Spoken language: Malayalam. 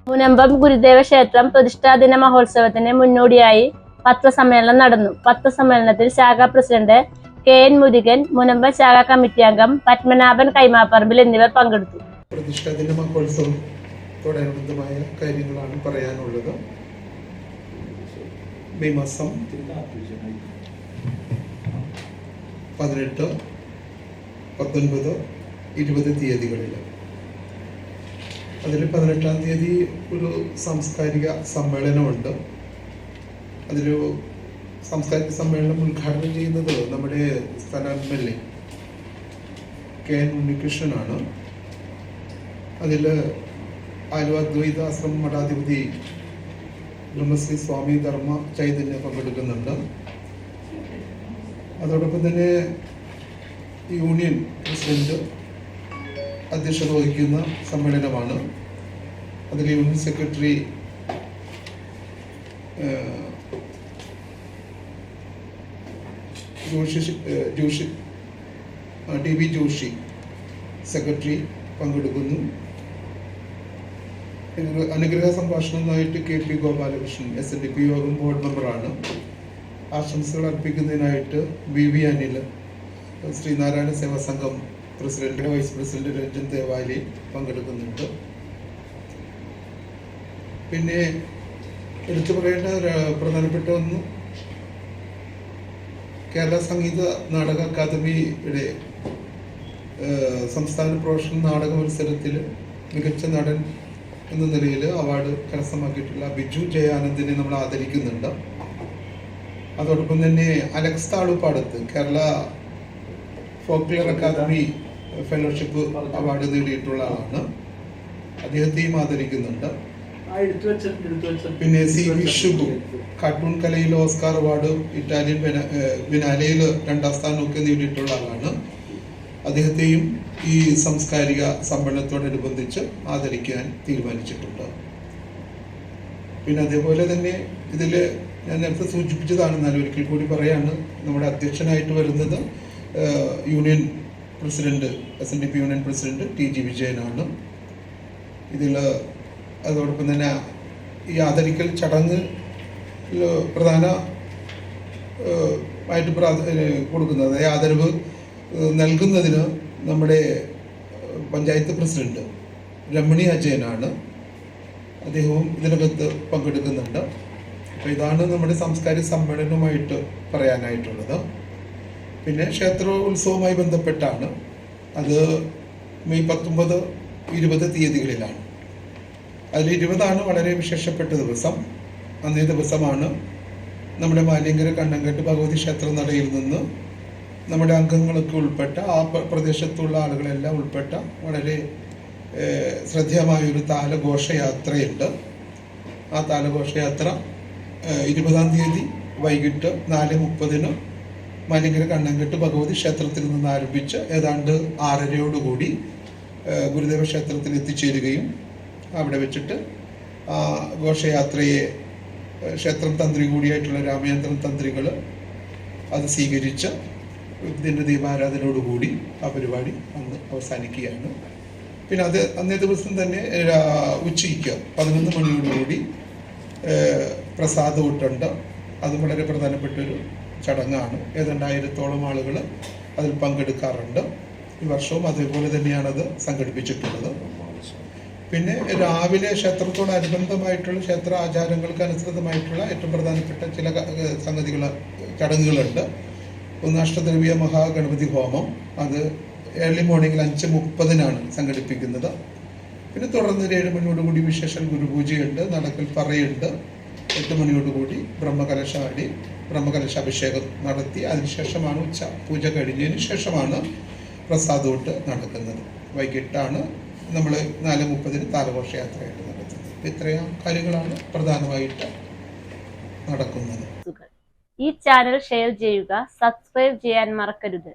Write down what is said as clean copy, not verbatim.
മുനമ്പം ഗുരുദേവ ക്ഷേത്രം പ്രതിഷ്ഠാദിന മഹോത്സവത്തിന് മുന്നോടിയായി പത്രസമ്മേളനം നടന്നു. പത്രസമ്മേളനത്തിൽ ശാഖാ പ്രസിഡന്റ് KN മുരുകൻ, മുനമ്പം ശാഖാ കമ്മിറ്റി അംഗം പത്മനാഭൻ കൈമാപ്പറമ്പിൽ എന്നിവർ പങ്കെടുത്തു. പ്രതിഷ്ഠാദിന മഹോത്സവത്തോടനുബന്ധമായ കാര്യങ്ങളാണ് പറയാനുള്ളത്. മെയ് മാസം 18, 19, 20 തീയതികളിൽ. അതിൽ 18-ാം തീയതി ഒരു സാംസ്കാരിക സമ്മേളനമുണ്ട്. അതിലൊരു സാംസ്കാരിക സമ്മേളനം ഉദ്ഘാടനം ചെയ്യുന്നത് നമ്മുടെ സ്ഥല MLA KN ഉണ്ണികൃഷ്ണനാണ്. അതിൽ ആലുവ ദ്വൈതാശ്രമ മഠാധിപതി ബ്രഹ്മശ്രീ സ്വാമി ധർമ്മ ചൈതന്യ പങ്കെടുക്കുന്നുണ്ട്. അതോടൊപ്പം തന്നെ യൂണിയൻ പ്രസിഡന്റ് അധ്യക്ഷത വഹിക്കുന്ന സമ്മേളനമാണ്. അതിൽ union secretary DB Joshi secretary പങ്കെടുക്കുന്നു. അനുഗ്രഹ സംഭാഷണവുമായിട്ട് KP ഗോപാലകൃഷ്ണൻ SNDP യോഗം ബോർഡ് മെമ്പറാണ്. ആശംസകൾ അർപ്പിക്കുന്നതിനായിട്ട് BV Anil, Sreenarayana Seva Sangham president, vice president Ranjan Devali പങ്കെടുക്കുന്നുണ്ട്. പിന്നെ എടുത്തു പറയേണ്ട പ്രധാനപ്പെട്ട ഒന്ന്, കേരള സംഗീത നാടക അക്കാദമിയുടെ സംസ്ഥാന പ്രൊഫഷണൽ നാടക മത്സരത്തിൽ മികച്ച നടൻ എന്ന നിലയിൽ അവാർഡ് കരസ്ഥമാക്കിയിട്ടുള്ള ബിജു ജയാനന്ദിനെ നമ്മൾ ആദരിക്കുന്നുണ്ട്. അതോടൊപ്പം തന്നെ Alex താളുപ്പാടത്ത് Kerala ഫോക്ലിയർ academy fellowship award നേടിയിട്ടുള്ള ആളാണ്. അദ്ദേഹത്തെയും ആദരിക്കുന്നുണ്ട്. പിന്നെ CV ഷിബു കാർട്ടൂൺ കലയിൽ ഓസ്കാർ അവാർഡ് ഇറ്റാലിയൻ ബിനാലയിൽ 2ാം സ്ഥാനമൊക്കെ നേടിയിട്ടുള്ള ആളാണ്. അദ്ദേഹത്തെയും ഈ സാംസ്കാരിക സമ്മേളനത്തോടനുബന്ധിച്ച് ആദരിക്കാൻ തീരുമാനിച്ചിട്ടുണ്ട്. പിന്നെ അതേപോലെ തന്നെ ഇതിൽ ഞാൻ നേരത്തെ സൂചിപ്പിച്ചതാണ്, എന്നാലും ഒരിക്കൽ കൂടി പറയാണ്, നമ്മുടെ അധ്യക്ഷനായിട്ട് വരുന്നത് union president, SNDP union president TG വിജയനാണ്. ഇതിൽ അതോടൊപ്പം തന്നെ ഈ ആദരിക്കൽ ചടങ്ങ് പ്രധാന ആയിട്ട് കൊടുക്കുന്നത്, ആദരവ് നൽകുന്നതിന് നമ്മുടെ പഞ്ചായത്ത് പ്രസിഡന്റ് രമണി അജയനാണ്. അദ്ദേഹവും ഇതിനകത്ത് പങ്കെടുക്കുന്നുണ്ട്. അപ്പോൾ ഇതാണ് നമ്മുടെ സാംസ്കാരിക സമ്മേളനവുമായിട്ട് പറയാനായിട്ടുള്ളത്. പിന്നെ ക്ഷേത്രോത്സവവുമായി ബന്ധപ്പെട്ടാണ്. അത് മെയ് 19, 20 തീയതികളിലാണ്. അതിൽ 20 വളരെ വിശേഷപ്പെട്ട ദിവസം. അന്നേ ദിവസമാണ് നമ്മുടെ മാലിയങ്കര കണ്ണങ്കട്ട് ഭഗവതി ക്ഷേത്ര നടയിൽ നിന്ന് നമ്മുടെ അംഗങ്ങളൊക്കെ ഉൾപ്പെട്ട, ആ പ്രദേശത്തുള്ള ആളുകളെല്ലാം ഉൾപ്പെട്ട വളരെ ശ്രദ്ധേയമായൊരു താലഘോഷയാത്രയുണ്ട്. ആ താലഘോഷയാത്ര 20-ാം തീയതി വൈകിട്ട് 4:30 മാലിയങ്കര കണ്ണങ്കട്ട് ഭഗവതി ക്ഷേത്രത്തിൽ നിന്ന് ആരംഭിച്ച് ഏതാണ്ട് 6:30 ഗുരുദേവ ക്ഷേത്രത്തിൽ എത്തിച്ചേരുകയും അവിടെ വെച്ചിട്ട് ആ ഘോഷയാത്രയെ ക്ഷേത്രം തന്ത്രി കൂടിയായിട്ടുള്ള രാമചന്ദ്രൻ തന്ത്രികൾ അത് സ്വീകരിച്ച് ഇതിൻ്റെ ദീപാരാധനയോടുകൂടി ആ പരിപാടി അന്ന് അവസാനിക്കുകയാണ്. പിന്നെ അത് അന്നേ ദിവസം തന്നെ ഉച്ചയ്ക്ക് 11 മണിയോടുകൂടി പ്രസാദ ഊട്ടുണ്ട്. അതും വളരെ പ്രധാനപ്പെട്ടൊരു ചടങ്ങാണ്. ഏതാണ്ട് 1000-ഓളം ആളുകൾ അതിൽ പങ്കെടുക്കാറുണ്ട്. ഈ വർഷവും അതേപോലെ തന്നെയാണത് സംഘടിപ്പിച്ചിട്ടുള്ളത്. പിന്നെ രാവിലെ ക്ഷേത്രത്തോടനുബന്ധമായിട്ടുള്ള ക്ഷേത്ര ആചാരങ്ങൾക്ക് അനുസൃതമായിട്ടുള്ള ഏറ്റവും പ്രധാനപ്പെട്ട ചില ചടങ്ങുകളുണ്ട്. ഒന്ന് അഷ്ടദ്രവ്യ മഹാഗണപതി ഹോമം. അത് ഏർലി മോർണിംഗിൽ 5:30 സംഘടിപ്പിക്കുന്നത്. പിന്നെ തുടർന്ന് 7 മണിയോടുകൂടി വിശേഷ ഗുരുപൂജയുണ്ട്, നടക്കൽ പറയുണ്ട്. 8 മണിയോടുകൂടി ബ്രഹ്മകലശാഭിഷേകം നടത്തി അതിനുശേഷമാണ് ഉച്ച പൂജ കഴിഞ്ഞതിന് ശേഷമാണ് പ്രസാദോട്ട് നടക്കുന്നത്. വൈകിട്ടാണ് നമ്മൾ 4:30 താലഘോഷയാത്രയായിട്ട് നടത്തുന്നത്. ഇത്രയും കാര്യങ്ങളാണ് പ്രധാനമായിട്ട് നടക്കുന്നത്. ഈ ചാനൽ ഷെയർ ചെയ്യുക, സബ്സ്ക്രൈബ് ചെയ്യാൻ മറക്കരുത്.